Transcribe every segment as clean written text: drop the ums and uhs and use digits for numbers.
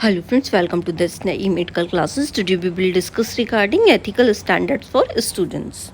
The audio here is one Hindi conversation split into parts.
Hello friends, welcome to this NAE medical classes. Today we will discuss regarding ethical standards for students.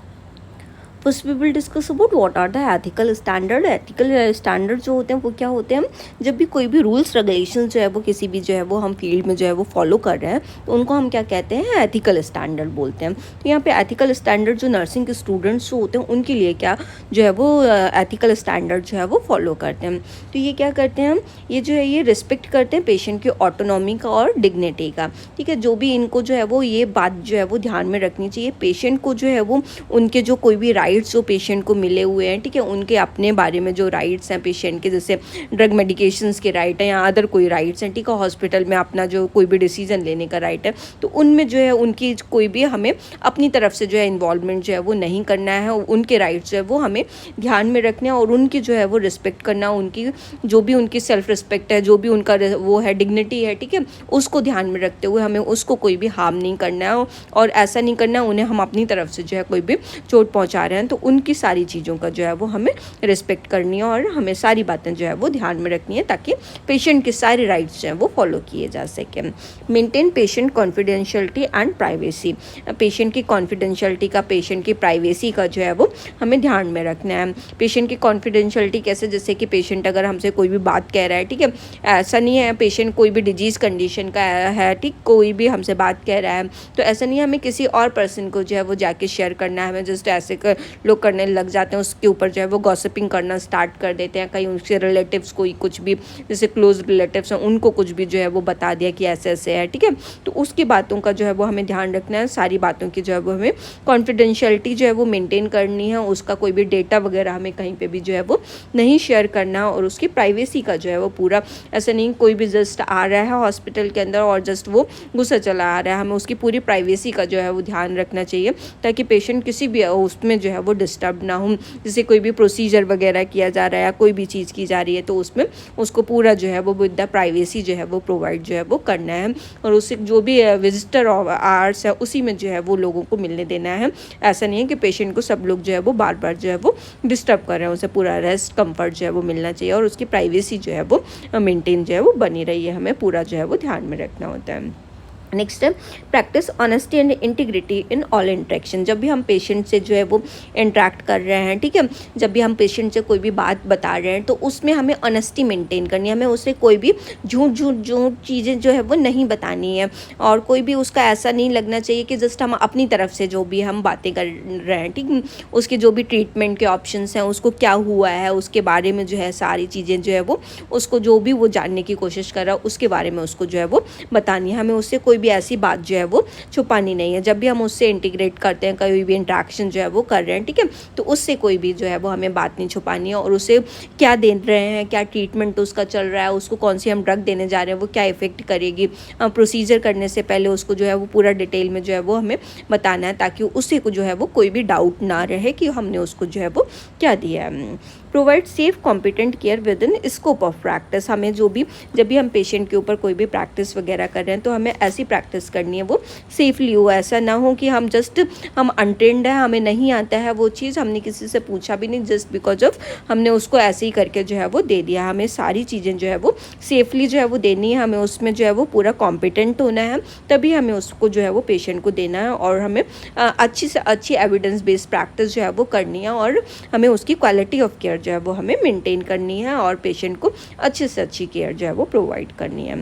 First we will discuss about what are the ethical standard. Ethical standard जो होते हैं वो क्या होते हैं, जब भी कोई भी रूल्स रेगुलेशन जो है वो किसी भी जो है वो हम फील्ड में जो है वो फॉलो कर रहे हैं तो उनको हम क्या कहते हैं, एथिकल स्टैंडर्ड बोलते हैं। तो यहाँ पे एथिकल स्टैंडर्ड जो नर्सिंग के स्टूडेंट्स जो होते हैं उनके लिए क्या जो है वो एथिकल स्टैंडर्ड जो है वो फॉलो करते हैं। तो ये क्या करते हैं, ये जो है ये रिस्पेक्ट करते हैं पेशेंट की ऑटोनॉमी का और डिग्निटी का। ठीक है, जो भी इनको जो है वो ये बात जो है वो ध्यान में रखनी चाहिए, पेशेंट को जो है वो उनके जो कोई भी राइट्स जो पेशेंट को मिले हुए हैं, ठीक है, उनके अपने बारे में जो राइट्स हैं पेशेंट के, जैसे ड्रग मेडिकेशंस के राइट हैं या अदर कोई राइट्स हैं, ठीक है, हॉस्पिटल में अपना जो कोई भी डिसीजन लेने का राइट है, तो उनमें जो है उनकी कोई भी हमें अपनी तरफ से जो है इन्वॉल्वमेंट जो है वो नहीं करना है। उनके राइट्स जो है वो हमें ध्यान में रखना है और उनकी जो है वो रिस्पेक्ट करना, उनकी जो भी उनकी सेल्फ रिस्पेक्ट है, जो भी उनका वो है डिग्निटी है, ठीक है, उसको ध्यान में रखते हुए हमें उसको कोई भी हार्म नहीं करना है और ऐसा नहीं करना है उन्हें हम अपनी तरफ से जो है कोई भी चोट पहुंचा रहे हैं तो उनकी सारी चीज़ों का जो है वो हमें रिस्पेक्ट करनी है और हमें सारी बातें जो है वो ध्यान में रखनी है ताकि पेशेंट के सारे राइट्स जो हैं वो फॉलो किए जा सकें। Maintain patient confidentiality and privacy. Patient की कॉन्फिडेंशियलिटी का, पेशेंट की प्राइवेसी का जो है वो हमें ध्यान में रखना है। पेशेंट की कॉन्फिडेंशियलिटी कैसे, जैसे कि पेशेंट अगर हमसे कोई भी बात कह रहा है, ठीक है, ऐसा नहीं है पेशेंट कोई भी डिजीज़ कंडीशन का है, ठीक, कोई भी हमसे बात कह रहा है तो ऐसा नहीं है हमें किसी और पर्सन को जो है वो जाके शेयर करना है। हमें जस्ट ऐसे लोग करने लग जाते हैं, उसके ऊपर जो है वो गॉसिपिंग करना स्टार्ट कर देते हैं। कहीं उसके रिलेटिव्स कोई कुछ भी, जैसे क्लोज रिलेटिव्स हैं, उनको कुछ भी जो है वो बता दिया कि ऐसे ऐसे है, ठीक है, तो उसकी बातों का जो है वो हमें ध्यान रखना है। सारी बातों की जो है वो हमें कॉन्फिडेंशियलिटी जो है वो मेंटेन करनी है, उसका कोई भी डेटा वगैरह हमें कहीं पे भी जो है वो नहीं शेयर करना और उसकी प्राइवेसी का जो है वो पूरा, ऐसा नहीं कोई भी जस्ट आ रहा है हॉस्पिटल के अंदर और जस्ट वो घुसा चला आ रहा है, हमें उसकी पूरी प्राइवेसी का जो है वो ध्यान रखना चाहिए ताकि पेशेंट किसी भी उसमें जो है वो डिस्टर्ब ना हो। जैसे कोई भी प्रोसीजर वगैरह किया जा रहा है या कोई भी चीज़ की जा रही है तो उसमें उसको पूरा जो है वो विद द प्राइवेसी जो है वो प्रोवाइड जो है वो करना है और उससे जो भी विजिटर आवर्स है उसी में जो है वो लोगों को मिलने देना है। ऐसा नहीं है कि पेशेंट को सब लोग जो है वो बार बार जो है वो डिस्टर्ब कर रहे हैं, उसे पूरा रेस्ट कंफर्ट जो है वो मिलना चाहिए और उसकी प्राइवेसी जो है वो मेंटेन जो है वो बनी रही है, हमें पूरा जो है वो ध्यान में रखना होता है। नेक्स्ट है practice honesty and integrity in all interaction. जब भी हम पेशेंट से जो है वो इंटरेक्ट कर रहे हैं, ठीक है, जब भी हम पेशेंट से कोई भी बात बता रहे हैं तो उसमें हमें ऑनेस्टी मेंटेन करनी है, हमें उससे कोई भी झूठ चीज़ें जो है वो नहीं बतानी है और कोई भी उसका ऐसा नहीं लगना चाहिए कि जस्ट हम अपनी तरफ से जो भी हम बातें कर रहे हैं, ठीक, उसके जो भी ट्रीटमेंट के ऑप्शंस हैं, उसको क्या हुआ है उसके बारे में जो है सारी चीज़ें जो है वो उसको जो भी वो जानने की कोशिश कर रहा है उसके बारे में उसको जो है वो बतानी है। हमें उससे कोई भी ऐसी बात जो है वो छुपानी नहीं है। जब भी हम उससे इंटीग्रेट करते हैं, कोई भी इंटरेक्शन जो है वो कर रहे हैं, ठीक है, तो उससे कोई भी जो है वो हमें बात नहीं छुपानी है और उसे क्या दे रहे हैं, क्या ट्रीटमेंट उसका चल रहा है, उसको कौन सी हम ड्रग देने जा रहे हैं, वो क्या इफेक्ट करेगी, प्रोसीजर करने से पहले उसको जो है वो पूरा डिटेल में जो है वो हमें बताना है ताकि उसे को जो है वो कोई भी डाउट ना रहे कि हमने उसको जो है वो क्या दिया है। Provide safe competent care with in scope of practice. हमें जो भी, जब भी हम पेशेंट के ऊपर कोई भी प्रैक्टिस वगैरह कर रहे हैं तो हमें ऐसी प्रैक्टिस करनी है वो सेफली हो। ऐसा ना हो कि हम जस्ट हम अनट्रेंड है, हमें नहीं आता है वो चीज़, हमने किसी से पूछा भी नहीं, जस्ट बिकॉज ऑफ हमने उसको ऐसे ही करके जो है वो दे दिया। हमें सारी चीज़ें जो है वो सेफली जो है वो देनी है, हमें उसमें जो है वो पूरा कॉम्पिटेंट होना है, तभी हमें उसको जो है वो पेशेंट को देना है और हमें अच्छी से अच्छी एविडेंस बेस्ड प्रैक्टिस जो है वो करनी है और हमें उसकी क्वालिटी ऑफ केयर जो है वो हमें मेंटेन करनी है और पेशेंट को अच्छे से अच्छी केयर जो है वो प्रोवाइड करनी है।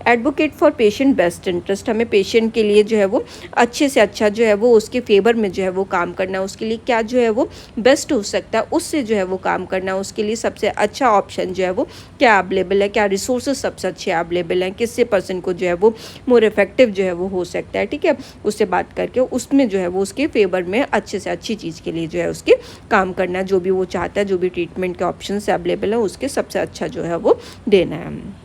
Advocate for patient best interest. हमें पेशेंट के लिए जो है वो अच्छे से अच्छा जो है वो उसके फेवर में जो है वो काम करना है, उसके लिए क्या जो है वो बेस्ट हो सकता है उससे जो है वो काम करना है, उसके लिए सबसे अच्छा ऑप्शन जो है वो क्या अवेलेबल है, क्या रिसोर्सेज सबसे अच्छे अवेलेबल हैं, किससे पर्सन को जो है वो मोर इफेक्टिव जो है वो हो सकता है, ठीक है, उससे बात करके उसमें जो है वो उसके फेवर में अच्छे से अच्छी चीज़ के लिए जो है उसके काम करना है, जो भी वो चाहता है, जो भी ट्रीटमेंट के ऑप्शंस अवेलेबल है उसके सबसे अच्छा जो है वो देना है।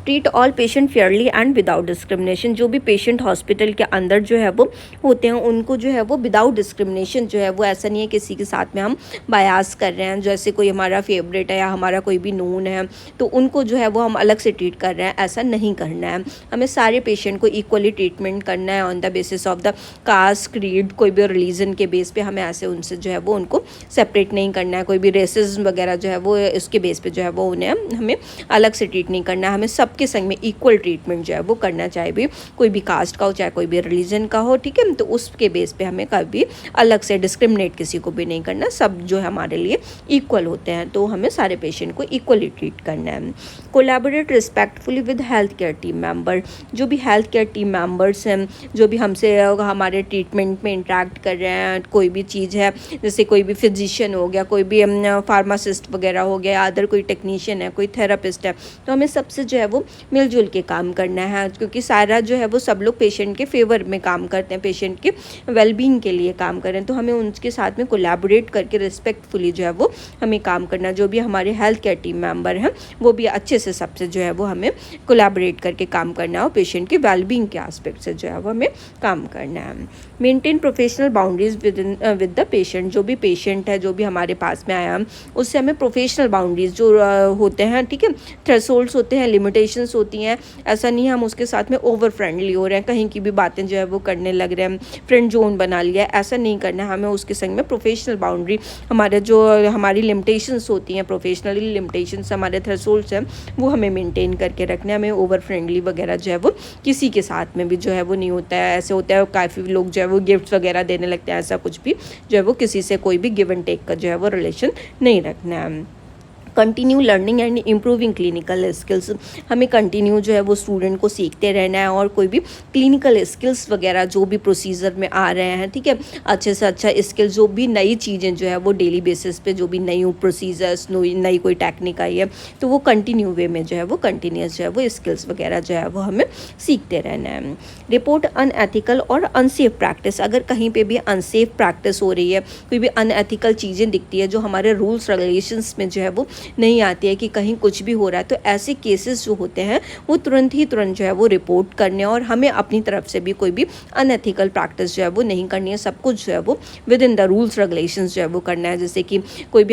Treat all patient Fairlie and without discrimination. जो भी पेशेंट हॉस्पिटल के अंदर जो है वो होते हैं उनको जो है वो विदाउट डिस्क्रिमिनेशन जो है वो, ऐसा नहीं है किसी के साथ में हम बायास कर रहे हैं, जैसे कोई हमारा फेवरेट है या हमारा कोई भी नोन है तो उनको जो है वो हम अलग से ट्रीट कर रहे हैं, ऐसा नहीं करना है। हमें सारे पेशेंट को इक्वली ट्रीटमेंट करना है on the basis of the caste, creed, कोई भी रिलीजन के बेस पे हमें ऐसे उनसे जो है वो उनको सेपरेट नहीं करना है। कोई भी रेसिज्म वगैरह जो है वो इसके बेस पे जो है वो उन्हें हमें अलग से ट्रीट नहीं करना है। हमें सब सबके संग में इक्वल ट्रीटमेंट जो है वो करना, चाहे भी कोई भी कास्ट का हो, चाहे कोई भी रिलीजन का हो, ठीक है। तो उसके बेस पे हमें कभी अलग से डिस्क्रिमिनेट किसी को भी नहीं करना, सब जो है हमारे लिए इक्वल होते हैं, तो हमें सारे पेशेंट को इक्वली ट्रीट करना है। Collaborate respectfully with health care team member, जो भी हेल्थ केयर टीम मेंबर्स हैं, जो भी हमसे हमारे ट्रीटमेंट में इंटरेक्ट कर रहे हैं, कोई भी चीज़ है, जैसे कोई भी फिजिशियन हो गया, कोई भी फार्मासिस्ट वगैरह हो गया, अदर कोई टेक्नीशियन है, कोई थेरेपिस्ट है, तो हमें सबसे जो है वो मिलजुल के काम करना है, क्योंकि सारा जो है वो सब लोग पेशेंट के फेवर में काम करते हैं, पेशेंट के वेलबींग के लिए काम करें, तो हमें उनके साथ में कोलैबोरेट करके रिस्पेक्टफुली जो है वो हमें काम करना। जो भी हमारे हेल्थ केयर टीम मेंबर हैं वो भी अच्छे से सबसे जो है वो हमें कोलैबोरेट करके काम करना है, और पेशेंट के वेलबींग के एस्पेक्ट से जो है वो हमें काम करना है। Maintain professional boundaries with the patient, जो भी पेशेंट है, जो भी हमारे पास में आया, उससे हमें प्रोफेशनल बाउंड्रीज जो होते हैं, ठीक है, थ्रेशोल्ड्स होते हैं, लिमिटेशंस होती हैं, ऐसा नहीं है हम उसके साथ में ओवर फ्रेंडली हो रहे हैं, कहीं की भी बातें जो है वो करने लग रहे हैं, फ्रेंड जोन बना लिया है, ऐसा नहीं करना है हमें। उसके संग में प्रोफेशनल बाउंड्री, हमारे जो हमारी लिमिटेशंस होती हैं, प्रोफेशनली लिमिटेशंस, हमारे थ्रेशोल्ड्स हैं, वो हमें मेंटेन करके रखना है। हमें ओवर फ्रेंडली वगैरह जो है वो किसी के साथ में भी जो है वो नहीं होता है। ऐसे होता है काफ़ी लोग जो है वो गिफ्ट्स वगैरह देने लगते हैं, ऐसा कुछ भी जो है वो किसी से कोई भी गिव एंड टेक का जो है वो रिलेशन नहीं रखना है। Continue learning and improving clinical skills, हमें कंटिन्यू जो है वो स्टूडेंट को सीखते रहना है, और कोई भी क्लिनिकल स्किल्स वगैरह जो भी प्रोसीजर में आ रहे हैं, ठीक है, अच्छे से अच्छा स्किल, जो भी नई चीज़ें जो है वो डेली बेसिस पे जो भी नई प्रोसीजर्स, नई कोई टेक्निक आई है, तो वो कंटिन्यू वे में जो है वो कंटिन्यूस जो है वो स्किल्स वगैरह जो है वो हमें सीखते रहना है। रिपोर्ट अनएथिकल और अनसेफ प्रैक्टिस, अगर कहीं पे भी अनसेफ प्रैक्टिस हो रही है, कोई भी अनएथिकल चीज़ें दिखती है जो हमारे रूल्स रेगुलेशंस में जो है वो नहीं आती है, कि कहीं कुछ भी हो रहा है, तो ऐसे केसेस जो होते हैं वो तुरंत जो है वो रिपोर्ट करने, और हमें अपनी तरफ से भी कोई भी अनएथिकल प्रैक्टिस जो है वो नहीं करनी है, सब कुछ जो है वो with in the rules regulations जो है वो करना है। जैसे कि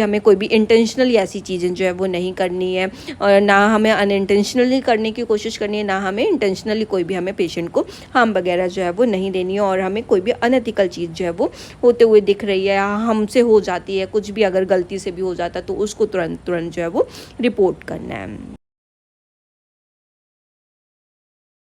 हमें कोई भी इंटेंशनली ऐसी चीज़ें जो है वो नहीं करनी है, और ना हमें अनइंटेंशनली करने की कोशिश करनी है, ना हमें इंटेंशनली कोई भी हमें पेशेंट को हार्म वगैरह जो है वो नहीं देनी है। और हमें कोई भी अनएथिकल चीज़ जो है वो होते हुए दिख रही है, हमसे हो जाती है, कुछ भी अगर गलती से भी हो जाता है, तो उसको तुरंत जो है वो रिपोर्ट करना है।